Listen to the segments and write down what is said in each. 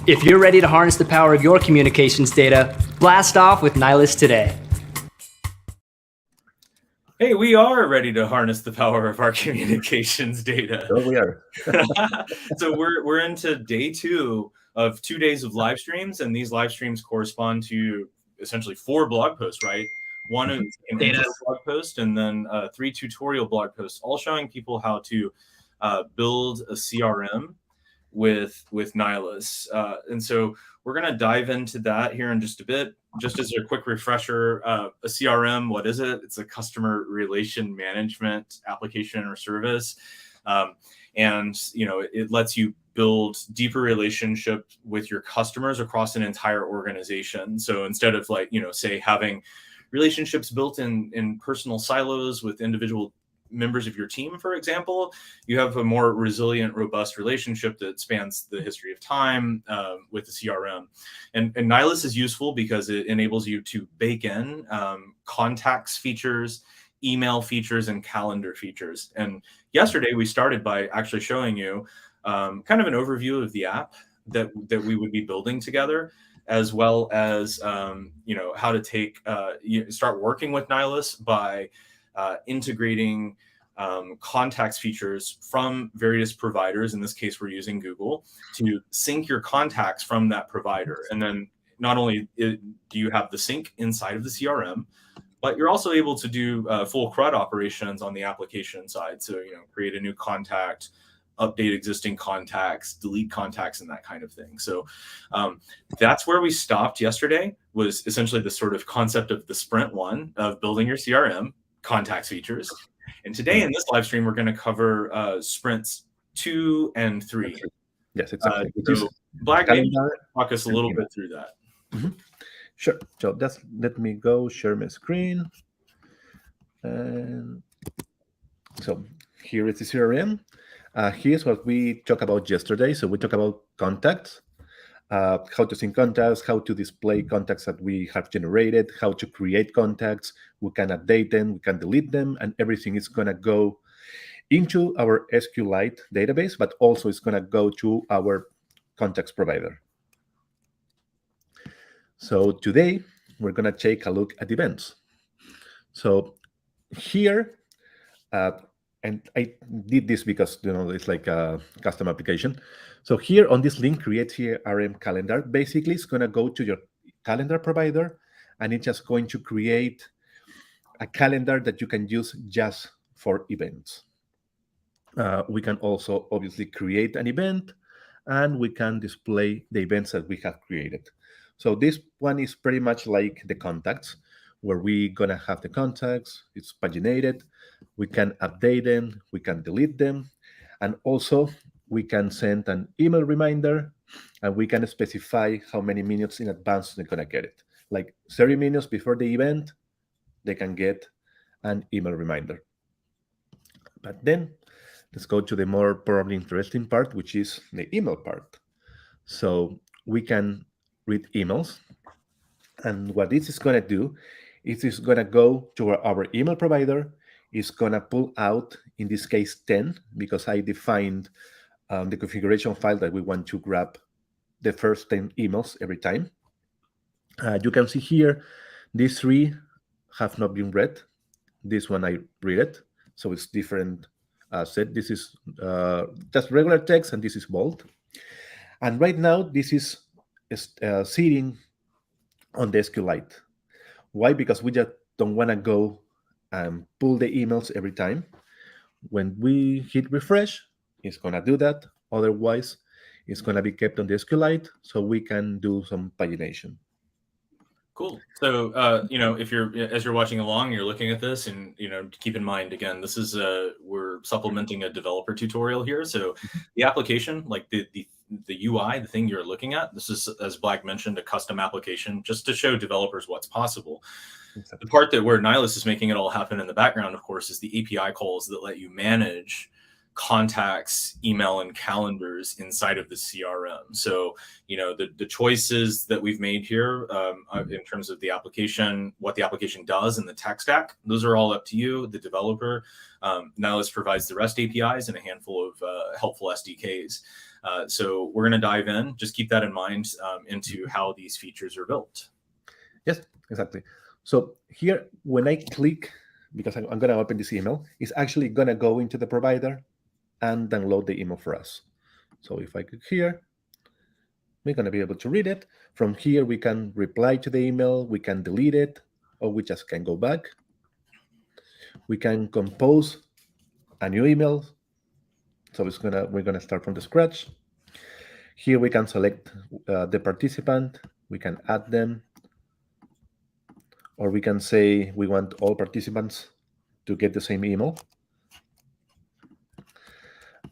If you're ready to harness the power of your communications data, blast off with Nylas today. Hey, we are ready to harness the power of our communications data. So we are. So we're into day 2 of 2 days of live streams, and these live streams correspond to essentially 4 blog posts, right? One is an intro blog post, and then 3 tutorial blog posts, all showing people how to build a CRM with Nylas. And so we're going to dive into that here in just a bit. Just as a quick refresher, a CRM, what is it? It's a customer relation management application or service. And, you know, it lets you build deeper relationships with your customers across an entire organization. So instead of, like, you know, say having relationships built in personal silos with individual members of your team, for example, you have a more resilient, robust relationship that spans the history of time with the CRM. And Nylas is useful because it enables you to bake in contacts features, email features, and calendar features. And yesterday we started by actually showing you kind of an overview of the app that we would be building together, as well as you know, how to take start working with Nylas by integrating contacts features from various providers. In this case, we're using Google to sync your contacts from that provider. And then not only do you have the sync inside of the CRM, but you're also able to do full CRUD operations on the application side. So, you know, create a new contact, update existing contacts, delete contacts, and that kind of thing. So that's where we stopped yesterday, was essentially the sort of concept of the sprint 1 of building your CRM contacts features. And today in this live stream, we're going to cover sprints 2 and 3. Yes, exactly. So Black, walk us a little bit through that. Mm-hmm. Sure. So let me go share my screen. And so here is the CRM. Here's what we talked about yesterday. So we talked about contacts, how to sync contacts, how to display contacts that we have generated, how to create contacts. We can update them, we can delete them, and everything is going to go into our SQLite database, but also it's going to go to our contacts provider. So today, we're going to take a look at events. So here, and I did this because, you know, it's like a custom application. So here on this link, create CRM calendar, basically it's going to go to your calendar provider, and it's just going to create a calendar that you can use just for events. We can also obviously create an event, and we can display the events that we have created. So this one is pretty much like the contacts, where we're going to have the contacts. It's paginated. We can update them. We can delete them. And also, we can send an email reminder, and we can specify how many minutes in advance they're going to get it. Like 30 minutes before the event, they can get an email reminder. But then, let's go to the more probably interesting part, which is the email part. So we can read emails. And what this is going to do is it's going to go to our email provider. It's going to pull out, in this case, 10, because I defined the configuration file that we want to grab the first 10 emails every time. You can see here, these 3 have not been read. This one, I read it. So it's different set. This is just regular text, and this is bold. And right now, this is sitting on the SQLite. Why? Because we just don't want to go and pull the emails every time. When we hit refresh, it's going to do that. Otherwise, it's going to be kept on the SQLite, so we can do some pagination. Cool. So, you know, if as you're watching along, you're looking at this, and, you know, keep in mind, again, this is we're supplementing a developer tutorial here. So the application, like the UI, the thing you're looking at, this is, as Black mentioned, a custom application just to show developers what's possible. Exactly. The part that where Nylas is making it all happen in the background, of course, is the API calls that let you manage contacts, email, and calendars inside of the CRM. So, you know, the choices that we've made here in terms of the application, what the application does and the tech stack, those are all up to you, the developer. Nylas provides the REST APIs and a handful of helpful SDKs. So we're going to dive in. Just keep that in mind into how these features are built. Yes, exactly. So here, when I click, because I'm going to open this email, it's actually going to go into the provider and download the email for us. So if I click here, we're going to be able to read it. From here, we can reply to the email, we can delete it, or we just can go back. We can compose a new email. So we're gonna start from the scratch. Here we can select the participant, we can add them, or we can say we want all participants to get the same email.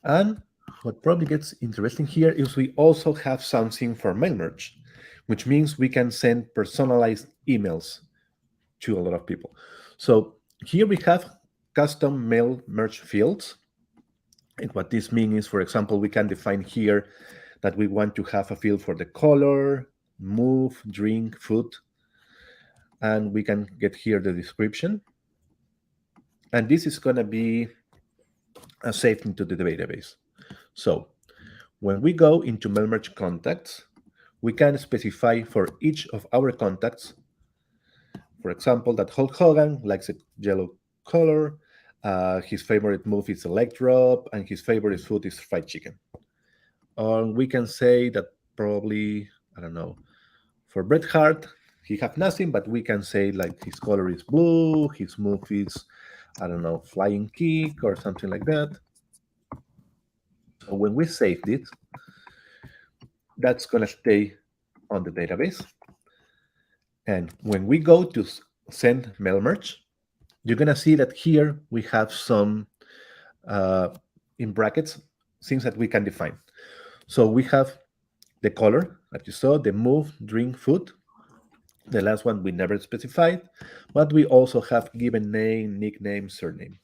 And what probably gets interesting here is we also have something for mail merge, which means we can send personalized emails to a lot of people. So here we have custom mail merge fields. And what this means is, for example, we can define here that we want to have a field for the color, move, drink, food, and we can get here the description. And this is going to be saved into the database. So when we go into mail merge contacts, we can specify for each of our contacts, for example, that Hulk Hogan likes a yellow color, his favorite move is a leg drop, and his favorite food is fried chicken. Or we can say that probably, I don't know, for Bret Hart, he have nothing, but we can say like his color is blue, his move is, I don't know, flying kick or something like that. So when we save it, that's going to stay on the database. And when we go to send mail merge, you're going to see that here we have some, in brackets, things that we can define. So we have the color that you saw, the move, drink, food. The last one we never specified, but we also have given name, nickname, surname.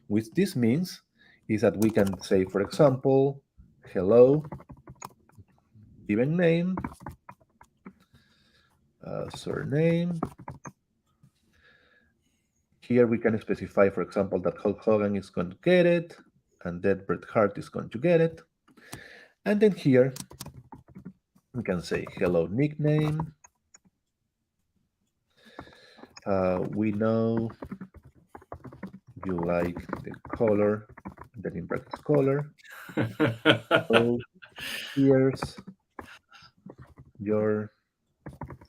What this means is that we can say, for example, hello, given name, surname. Here we can specify, for example, that Hulk Hogan is going to get it, and that Bret Hart is going to get it. And then here we can say hello, nickname. We know you like the color, then in brackets color. So here's your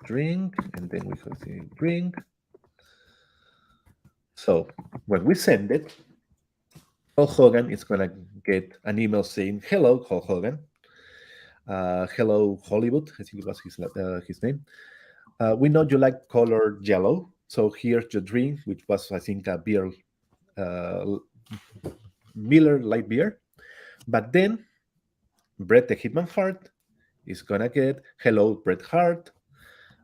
drink, and then we can say drink. So when we send it, Hulk Hogan is going to get an email saying, hello, Hulk Hogan. Hello, Hollywood, I think it was his name. We know you like color yellow. So here's your drink, which was, I think, a beer, Miller light beer. But then Bret the Hitman Hart is going to get, hello, Bret Hart.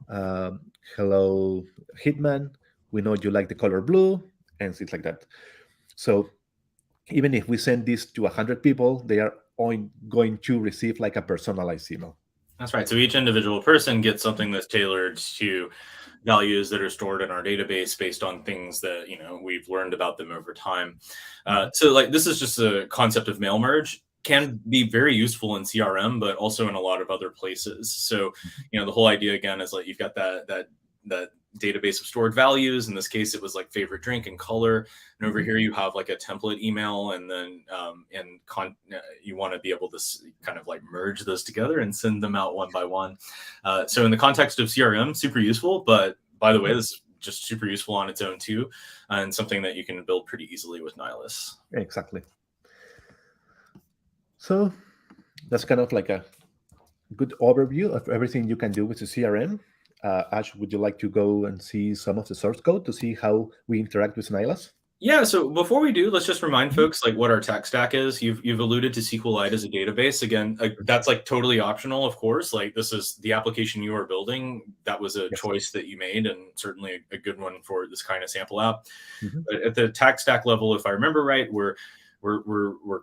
Hello, Hitman. We know you like the color blue, and things like that. So even if we send this to 100 people, they are going to receive like a personalized email. That's right. So each individual person gets something that's tailored to values that are stored in our database based on things that we've learned about them over time. So like this is just a concept of mail merge. Can be very useful in CRM, but also in a lot of other places. So the whole idea again is like you've got that database of stored values. In this case, it was like favorite drink and color. And over here, you have like a template email, and then you want to be able to kind of like merge those together and send them out one by one. So in the context of CRM, super useful. But by the way, this is just super useful on its own too, and something that you can build pretty easily with Nylas. Exactly. So that's kind of like a good overview of everything you can do with the CRM. Ash, would you like to go and see some of the source code to see how we interact with Nylas? Yeah, so before we do, let's just remind folks like what our tech stack is. You've alluded to SQLite as a database. Again, that's like totally optional, of course. Like this is the application you are building. That was a choice that you made, and certainly a good one for this kind of sample app. But at the tech stack level, if I remember right, we're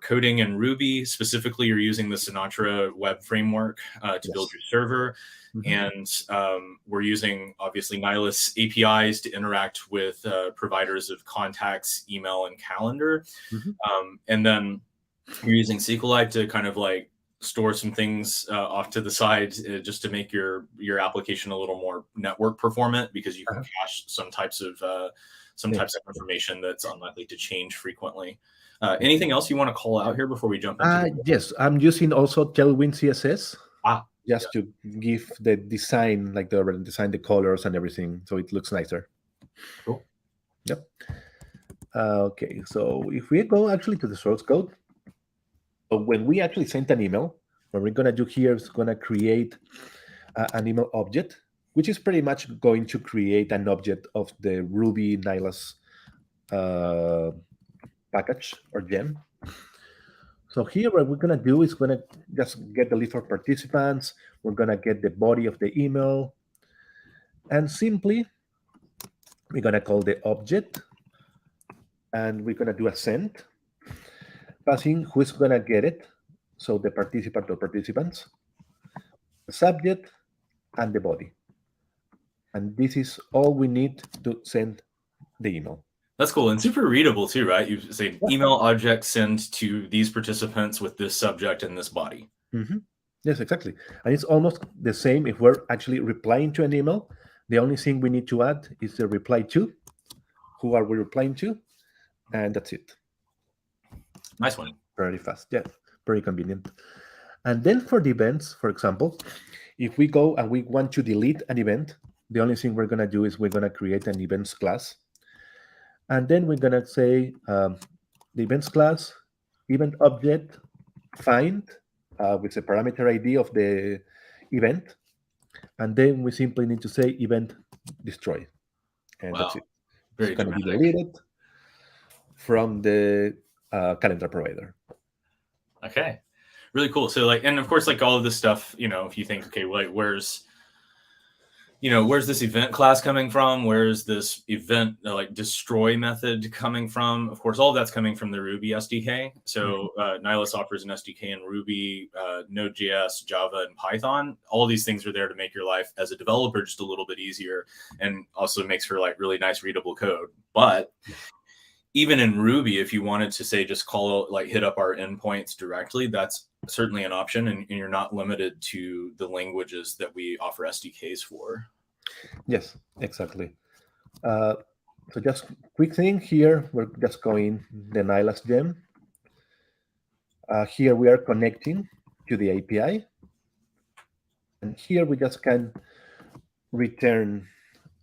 coding in Ruby. Specifically, you're using the Sinatra web framework to build your server. And we're using, obviously, Nylas APIs to interact with providers of contacts, email, and calendar. And then you're using SQLite to kind of like store some things off to the side just to make your application a little more network performant, because you can cache some types of information that's unlikely to change frequently. Anything else you want to call out here before we jump into? Yes, I'm using also Tailwind CSS just yeah. to give the design, like the design, the colors and everything, so it looks nicer. Cool. Yep. Okay, so if we go actually to the source code, so when we actually send an email, what we're going to do here is going to create an email object, which is pretty much going to create an object of the Ruby Nylas package or gem. So here what we're going to do is going to just get the list of participants. We're going to get the body of the email. And simply, we're going to call the object. And we're going to do a send, passing who's going to get it. So the participant or participants, the subject, and the body. And this is all we need to send the email. That's cool and super readable too, right? You say email object send to these participants with this subject and this body. Mm-hmm. Yes, exactly. And it's almost the same if we're actually replying to an email. The only thing we need to add is the reply to. Who are we replying to? And that's it. Nice one. Very fast. Yeah, very convenient. And then for the events, for example, if we go and we want to delete an event, the only thing we're going to do is we're going to create an events class. And then we're going to say the events class, event object, find with the parameter ID of the event. And then we simply need to say event destroy. And that's it. Very it's going to be deleted from the calendar provider. Okay. Really cool. So and of course, all of this stuff, if you think, okay, where's this event class coming from? Where's this event destroy method coming from? Of course, all of that's coming from the Ruby SDK. So Nylas offers an SDK in Ruby, Node.js, Java, and Python. All of these things are there to make your life as a developer just a little bit easier, and also makes for really nice readable code. But even in Ruby, if you wanted to say just hit up our endpoints directly, that's certainly an option, and you're not limited to the languages that we offer SDKs for. Yes, exactly. So just quick thing here, we're just going the Nylas gem. Here we are connecting to the API. And here we just can return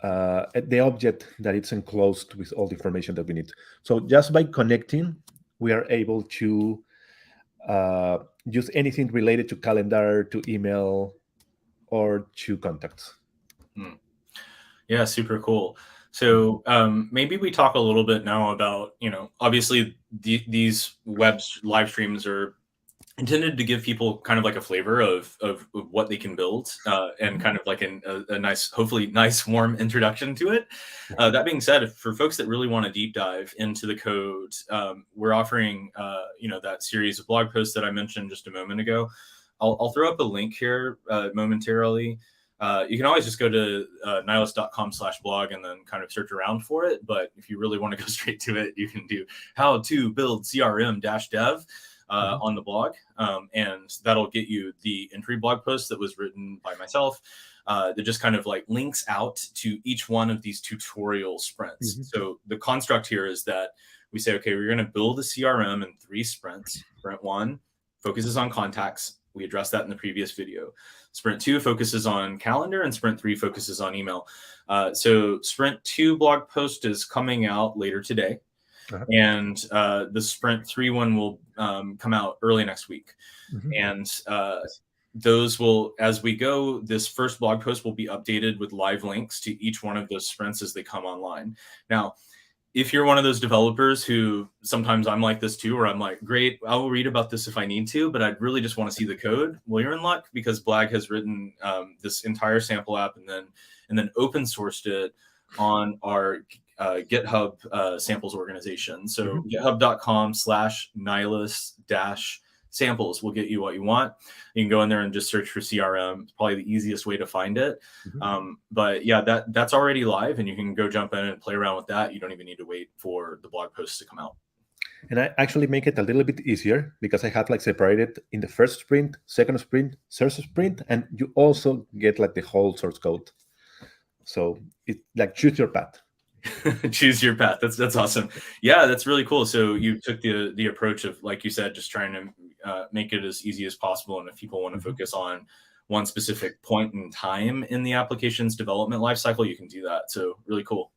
the object that it's enclosed with all the information that we need. So just by connecting, we are able to use anything related to calendar, to email, or to contacts. Yeah, super cool. So maybe we talk a little bit now about, obviously these web live streams are intended to give people kind of a flavor of what they can build and kind of a nice, hopefully nice, warm introduction to it. That being said, for folks that really want to deep dive into the code, we're offering, that series of blog posts that I mentioned just a moment ago. I'll throw up a link here momentarily. You can always just go to nylas.com/blog and then kind of search around for it. But if you really want to go straight to it, you can do how to build CRM-dev on the blog. And that'll get you the entry blog post that was written by myself that just kind of links out to each one of these tutorial sprints. So the construct here is that we say, okay, we're going to build a CRM in 3 sprints. Sprint 1 focuses on contacts. We addressed that in the previous video. Sprint 2 focuses on calendar, and Sprint 3 focuses on email. So Sprint 2 blog post is coming out later today. And the Sprint 3 one will come out early next week. And those will, as we go, this first blog post will be updated with live links to each one of those sprints as they come online. Now, if you're one of those developers who sometimes I'm like this too, where I'm like, great, I will read about this if I need to, but I really just want to see the code. Well, you're in luck, because Blag has written this entire sample app and then open sourced it on our GitHub samples organization. So github.com/Nylas-samples will get you what you want. You can go in there and just search for CRM. It's probably the easiest way to find it. But yeah, that's already live, and you can go jump in and play around with that. You don't even need to wait for the blog posts to come out. And I actually make it a little bit easier because I have like separated in the first sprint, second sprint, third sprint, and you also get like the whole source code. So it like choose your path. Choose your path. That's awesome. Yeah, that's really cool. So you took the approach of, like you said, just trying to make it as easy as possible. And if people want to focus on one specific point in time in the application's development lifecycle, you can do that. So really cool.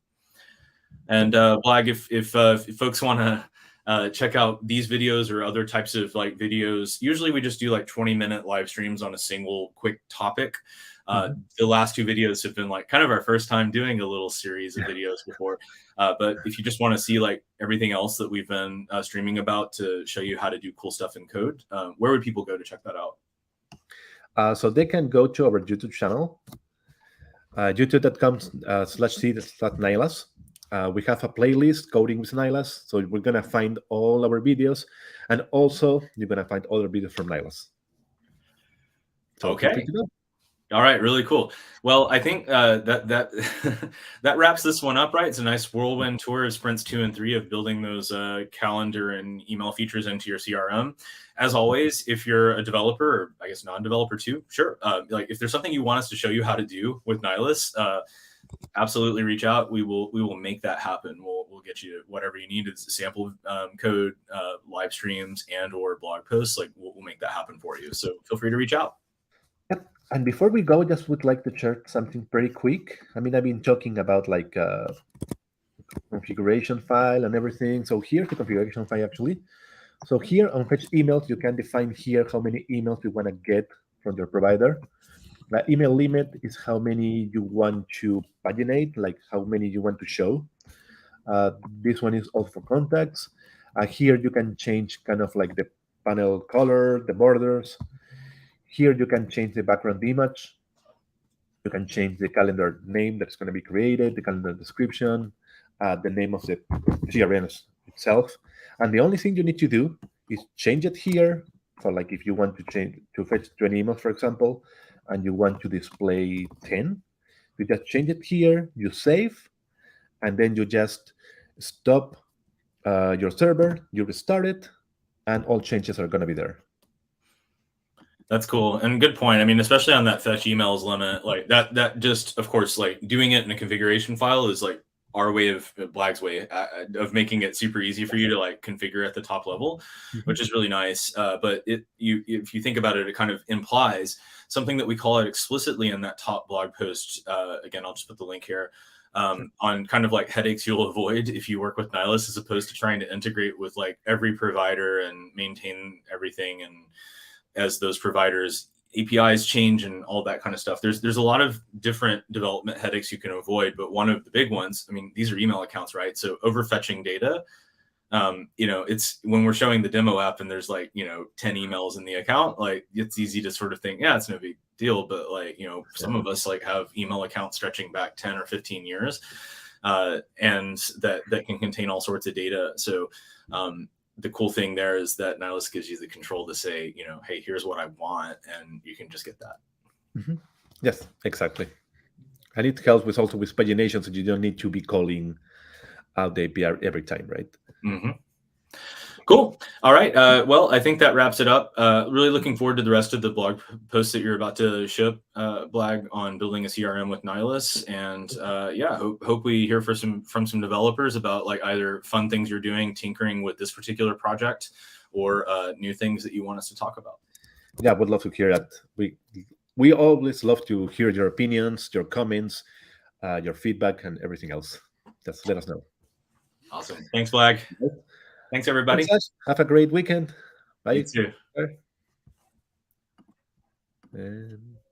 And Blag, if folks want to check out these videos or other types of like videos, usually we just do like 20-minute live streams on a single quick topic. The last two videos have been like kind of our first time doing a little series of videos before. But if you just want to see like everything else that we've been streaming about to show you how to do cool stuff in code, where would people go to check that out? So they can go to our YouTube channel, youtube.com/c/Nylas. We have a playlist, Coding with Nylas. So we're going to find all our videos. And also, you're going to find other videos from Nylas. So okay. All right, really cool. Well, I think that that wraps this one up, right? It's a nice whirlwind tour of sprints 2 and 3 of building those calendar and email features into your CRM. As always, if you're a developer, or I guess non-developer too, sure. Like if there's something you want us to show you how to do with Nylas, absolutely reach out. We will make that happen. We'll get you whatever you need. It's sample code, live streams, and or blog posts. Like we'll make that happen for you. So feel free to reach out. And before we go, just would like to share something pretty quick. I mean, I've been talking about like configuration file and everything. So here's the configuration file actually. So here on fetch emails, you can define here how many emails you want to get from your provider. The email limit is how many you want to paginate, like how many you want to show. This one is also for contacts. Here you can change kind of like the panel color, the borders. Here you can change the background image. You can change the calendar name that's going to be created, the calendar description, the name of the CRM itself. And the only thing you need to do is change it here. For like if you want to change to fetch 20 emails, for example, and you want to display 10, you just change it here, you save, and then you just stop your server, you restart it, and all changes are going to be there. That's cool. And good point. I mean, especially on that fetch emails limit, like that just, of course, like doing it in a configuration file is like our way of Blag's way of making it super easy for you to like configure at the top level, which is really nice. But if you think about it, it kind of implies something that we call it explicitly in that top blog post. Again, I'll just put the link here. On kind of like headaches you'll avoid if you work with Nylas, as opposed to trying to integrate with like every provider and maintain everything. And as those providers APIs change and all that kind of stuff, there's a lot of different development headaches you can avoid. But one of the big ones, I mean, these are email accounts, right? So overfetching data, it's when we're showing the demo app and there's like, 10 emails in the account, like it's easy to sort of think, yeah, it's no big deal. But like, some of us like have email accounts stretching back 10 or 15 years, and that can contain all sorts of data. So, the cool thing there is that Nylas gives you the control to say, hey, here's what I want, and you can just get that. Mm-hmm. Yes, exactly. And it helps also with pagination, so you don't need to be calling out the API every time, right? Mm-hmm. Cool. All right. Well, I think that wraps it up. Really looking forward to the rest of the blog posts that you're about to ship, Blag, on building a CRM with Nylas. And hope we hear from some developers about like either fun things you're doing, tinkering with this particular project, or new things that you want us to talk about. Yeah, I would love to hear that. We always love to hear your opinions, your comments, your feedback, and everything else. Just let us know. Awesome. Thanks, Blag. Thanks, everybody. Thanks, have a great weekend. Bye. You too. Bye.